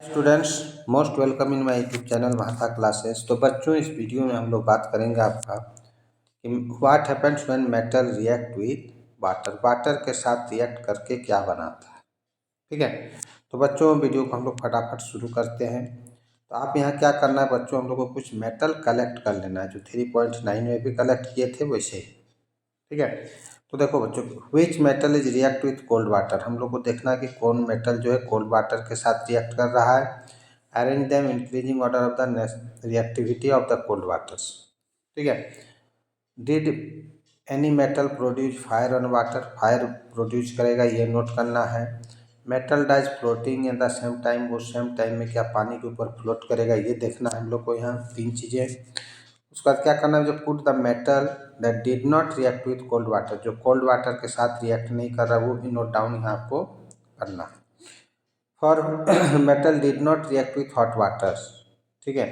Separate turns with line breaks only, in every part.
Students, most welcome in my YouTube channel Mahata classes. तो बच्चों, इस वीडियो में हम लोग बात करेंगे आपका कि what happens when metal react with water. Water के साथ रिएक्ट करके क्या बनाता है। ठीक है, तो बच्चों वीडियो को हम लोग फटाफट शुरू करते हैं। तो आप यहाँ क्या करना है बच्चों, हम लोग को कुछ मेटल कलेक्ट कर लेना है जो 3.9 में भी कलेक्ट किए थे वैसे ही। ठीक है, तो देखो बच्चों, which metal is react with cold water. हम लोग को देखना है कि कौन मेटल जो है कोल्ड वाटर के साथ रिएक्ट कर रहा है। Arrange them increasing order of the reactivity of the cold waters. ठीक है, did any metal produce fire on water. Fire produce करेगा, ये नोट करना है। Metal dies floating in the same time, वो सेम टाइम में क्या पानी के ऊपर फ्लोट करेगा, ये देखना है हम लोग को। यहाँ तीन चीज़ें। उसके बाद क्या करना है, जो put the metal that did not react with cold water, जो कोल्ड वाटर के साथ रिएक्ट नहीं कर रहा वो भी नोट डाउन यहाँ आपको करना है। For metal did not react with hot waters. ठीक है,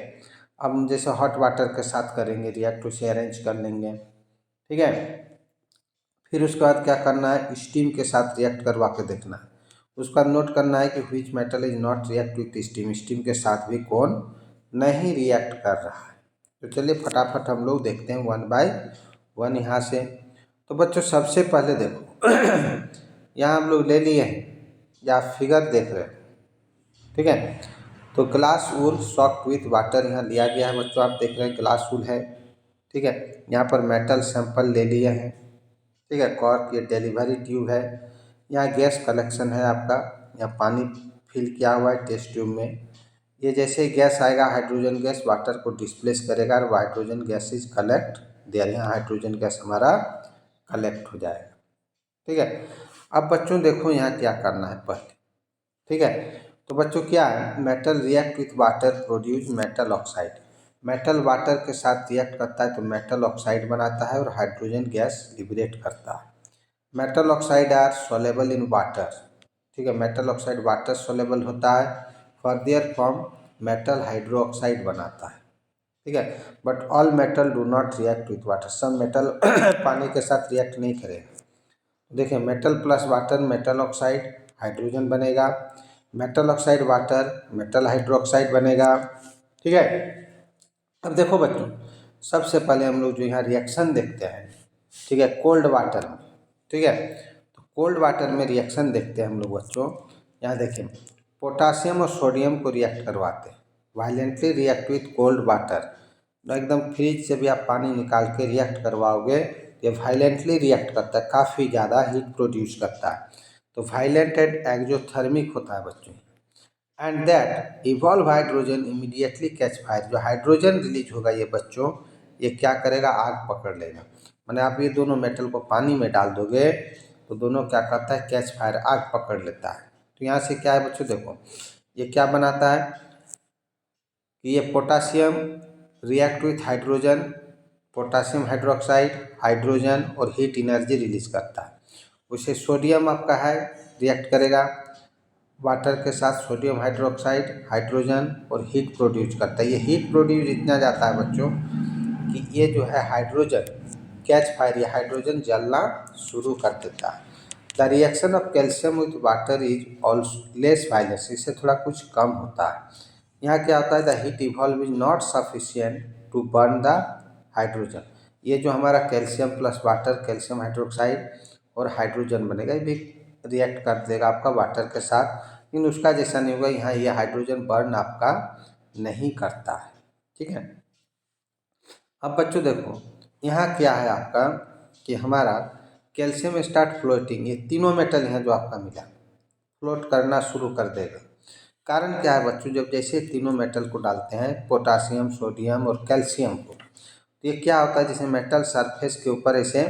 अब जैसे हॉट वाटर के साथ करेंगे रिएक्ट, उसे अरेंज कर लेंगे। ठीक है, फिर उसके बाद क्या करना है, स्टीम के साथ रिएक्ट करवा के देखना है। उसका नोट करना है कि which metal is not react with steam, steam के साथ भी कौन नहीं रिएक्ट कर रहा है। तो चलिए फटाफट हम लोग देखते हैं वन बाय वन यहाँ से। तो बच्चों सबसे पहले देखो यहाँ हम लोग ले लिए हैं या फिगर देख रहे हैं। ठीक है, तो glass wool soft with water यहाँ लिया गया है बच्चों, आप देख रहे हैं ग्लास वूल है। ठीक है, यहाँ पर मेटल सैंपल ले लिए हैं। ठीक है, कॉर्क ये डिलीवरी ट्यूब है। यहाँ गैस कलेक्शन है आपका, यहाँ पानी फिल किया हुआ है टेस्ट ट्यूब में। ये जैसे ही गैस आएगा हाइड्रोजन गैस वाटर को डिस्प्लेस करेगा और hydrogen gas is collect there, यहाँ हाइड्रोजन गैस हमारा कलेक्ट हो जाएगा। ठीक है, अब बच्चों देखो यहाँ क्या करना है पहले। ठीक है, तो बच्चों क्या है, metal react with water produce metal oxide. Metal water के साथ रिएक्ट करता है तो मेटल ऑक्साइड बनाता है और हाइड्रोजन गैस लिबरेट करता है। Metal oxide are soluble in water. ठीक है, मेटल ऑक्साइड वाटर सोलेबल होता है। Further form metal hydroxide बनाता है। ठीक है, but all metal do not react with water. सब मेटल पानी के साथ रिएक्ट नहीं करेगा। देखिए, metal plus water metal oxide hydrogen बनेगा, metal oxide water metal hydroxide बनेगा। ठीक है, अब देखो बच्चों, सबसे पहले हम लोग जो यहाँ रिएक्शन देखते हैं, ठीक है, कोल्ड वाटर में। ठीक है, तो कोल्ड वाटर में रिएक्शन देखते हैं हम लोग बच्चों। यहाँ देखिए, पोटासियम और सोडियम को रिएक्ट करवाते हैं। Violently react with cold water, एकदम फ्रिज से भी आप पानी निकाल के रिएक्ट करवाओगे, ये वायलेंटली रिएक्ट करता है, काफ़ी ज़्यादा हीट प्रोड्यूस करता है। तो वायलेंट एंड एक्जोथर्मिक होता है बच्चों। And that evolve hydrogen immediately catch fire, जो हाइड्रोजन रिलीज होगा ये बच्चों, ये क्या करेगा, आग पकड़ लेगा। माने आप ये दोनों मेटल को पानी में डाल दोगे तो दोनों क्या करता है, कैच फायर, आग पकड़ लेता है। तो यहाँ से क्या है बच्चों, देखो ये क्या बनाता है कि ये potassium react with hydrogen, potassium hydroxide, hydrogen और हीट एनर्जी रिलीज करता है। उसे सोडियम आपका है रिएक्ट करेगा वाटर के साथ, सोडियम हाइड्रोक्साइड, हाइड्रोजन और हीट प्रोड्यूस करता है। ये हीट प्रोड्यूस इतना जाता है बच्चों कि ये जो है हाइड्रोजन कैच फायर, ये हाइड्रोजन जलना शुरू कर देता है। The reaction of calcium with water is also less violence, इससे थोड़ा कुछ कम होता है। यहाँ क्या होता है, the heat evolve is not sufficient to burn the hydrogen. ये जो हमारा calcium plus water, calcium hydroxide और हाइड्रोजन बनेगा, ये भी रिएक्ट कर देगा आपका वाटर के साथ, लेकिन उसका जैसा नहीं होगा। यहाँ ये हाइड्रोजन बर्न आपका नहीं करता है। ठीक है, अब बच्चों देखो यहाँ क्या है आपका कि हमारा कैल्शियम स्टार्ट फ्लोटिंग, ये तीनों मेटल यहाँ जो आपका मिला फ्लोट करना शुरू कर देगा। कारण क्या है बच्चों, जब जैसे तीनों मेटल को डालते हैं, पोटासियम, सोडियम और कैल्शियम को, तो ये क्या होता है, जैसे मेटल सरफेस के ऊपर ऐसे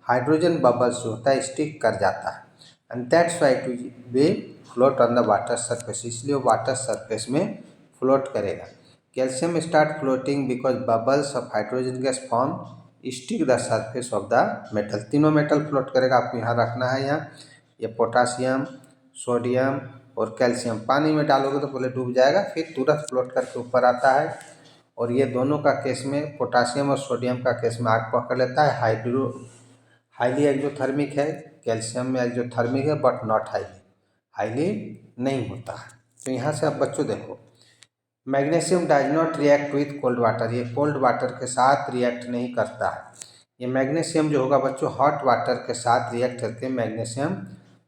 हाइड्रोजन बबल्स जो होता है स्टिक कर जाता है, and that's why to be float on the water surface, इसलिए वाटर सरफेस में फ्लोट करेगा। Calcium start floating because bubbles of hydrogen gas form stick the surface of the metal. तीनों मेटल फ्लोट करेगा, आपको यहाँ रखना है। यहाँ ये पोटासियम, सोडियम और कैल्शियम पानी में डालोगे तो पहले डूब जाएगा, फिर तुरंत फ्लोट करके ऊपर आता है। और ये दोनों का केस में, पोटासियम और सोडियम का केस में आग पकड़ लेता है। हाईली एक्जोथर्मिक है, कैल्शियम में एक्जोथर्मिक है बट नॉट हाईली नहीं होता है। तो यहाँ से अब बच्चों देखो, magnesium does not react with cold water, ये कोल्ड वाटर के साथ रिएक्ट नहीं करता है। ये मैग्नीशियम जो होगा बच्चों हॉट वाटर के साथ रिएक्ट करके मैग्नीशियम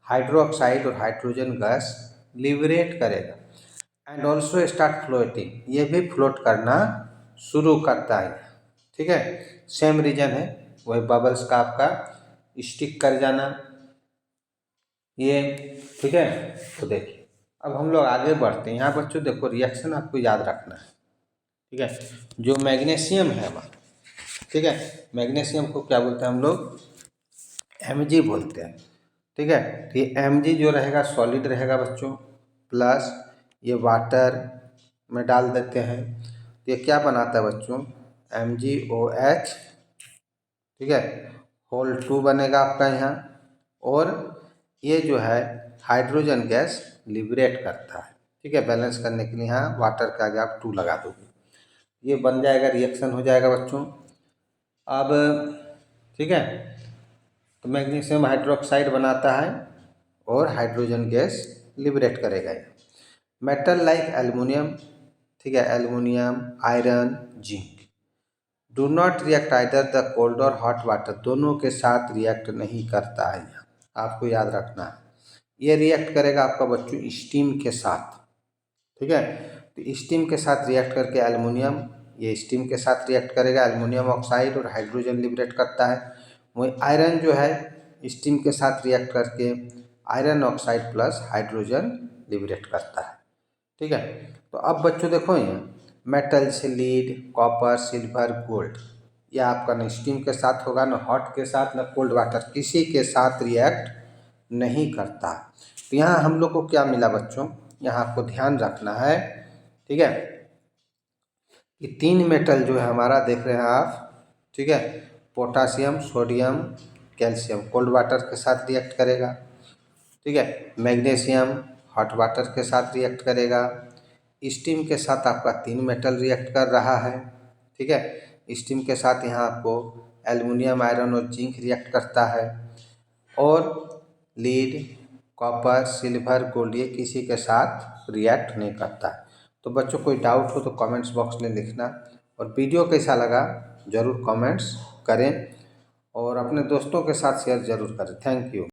हाइड्रोक्साइड और हाइड्रोजन गैस लिबरेट करेगा एंड ऑल्सो स्टार्ट फ्लोटिंग, ये भी फ्लोट करना शुरू करता है। ठीक है, सेम रीजन है, वही बबल्स का आपका स्टिक कर जाना ये। ठीक है, तो देखिए अब हम लोग आगे बढ़ते हैं। यहाँ बच्चों देखो रिएक्शन आपको याद रखना है। ठीक है, जो मैग्नीशियम है हमारा, ठीक है, मैग्नीशियम को क्या बोलते हैं हम लोग, Mg बोलते हैं। ठीक है, तो ये Mg जो रहेगा सॉलिड रहेगा बच्चों, प्लस ये वाटर में डाल देते हैं, तो ये क्या बनाता है बच्चों, MgOH। ठीक है, होल 2 बनेगा आपका यहाँ, और ये जो है हाइड्रोजन गैस लिबरेट करता है। ठीक है, बैलेंस करने के लिए यहाँ वाटर के आगे आप 2 लगा दोगे, ये बन जाएगा, रिएक्शन हो जाएगा बच्चों। अब ठीक है, तो मैग्नीशियम हाइड्रोक्साइड बनाता है और हाइड्रोजन गैस लिबरेट करेगा ये। मेटल लाइक एल्युमिनियम, ठीक है, aluminium, iron, zinc do not react either the cold और हॉट वाटर, दोनों के साथ रिएक्ट नहीं करता है। यहाँ आपको याद रखना है, ये रिएक्ट करेगा आपका बच्चों स्टीम के साथ। ठीक है, तो स्टीम के साथ रिएक्ट करके एल्युमिनियम, ये स्टीम के साथ रिएक्ट करेगा, एल्युमिनियम ऑक्साइड और हाइड्रोजन लिबरेट करता है। वही आयरन जो है स्टीम के साथ रिएक्ट करके iron oxide plus hydrogen liberate करता है। ठीक है, तो अब बच्चों देखो यहाँ मेटल से लीड, कॉपर, सिल्वर, गोल्ड, यह आपका न स्टीम के साथ होगा, न हॉट के साथ, न कोल्ड वाटर, किसी के साथ रिएक्ट नहीं करता। तो यहाँ हम लोग को क्या मिला बच्चों, यहाँ आपको ध्यान रखना है। ठीक है, ये 3 मेटल जो है हमारा देख रहे हैं आप, ठीक है, potassium, sodium, calcium cold water के साथ रिएक्ट करेगा। ठीक है, मैग्नीशियम हॉट वाटर के साथ रिएक्ट करेगा। स्टीम के साथ आपका 3 मेटल रिएक्ट कर रहा है। ठीक है, स्टीम के साथ यहाँ आपको एल्युमिनियम, आयरन और जिंक रिएक्ट करता है, और लीड, कॉपर, सिल्वर, गोल्ड ये किसी के साथ रिएक्ट नहीं करता है। तो बच्चों कोई डाउट हो तो कमेंट्स बॉक्स में लिखना, और वीडियो कैसा लगा ज़रूर कमेंट्स करें, और अपने दोस्तों के साथ शेयर ज़रूर करें। Thank you.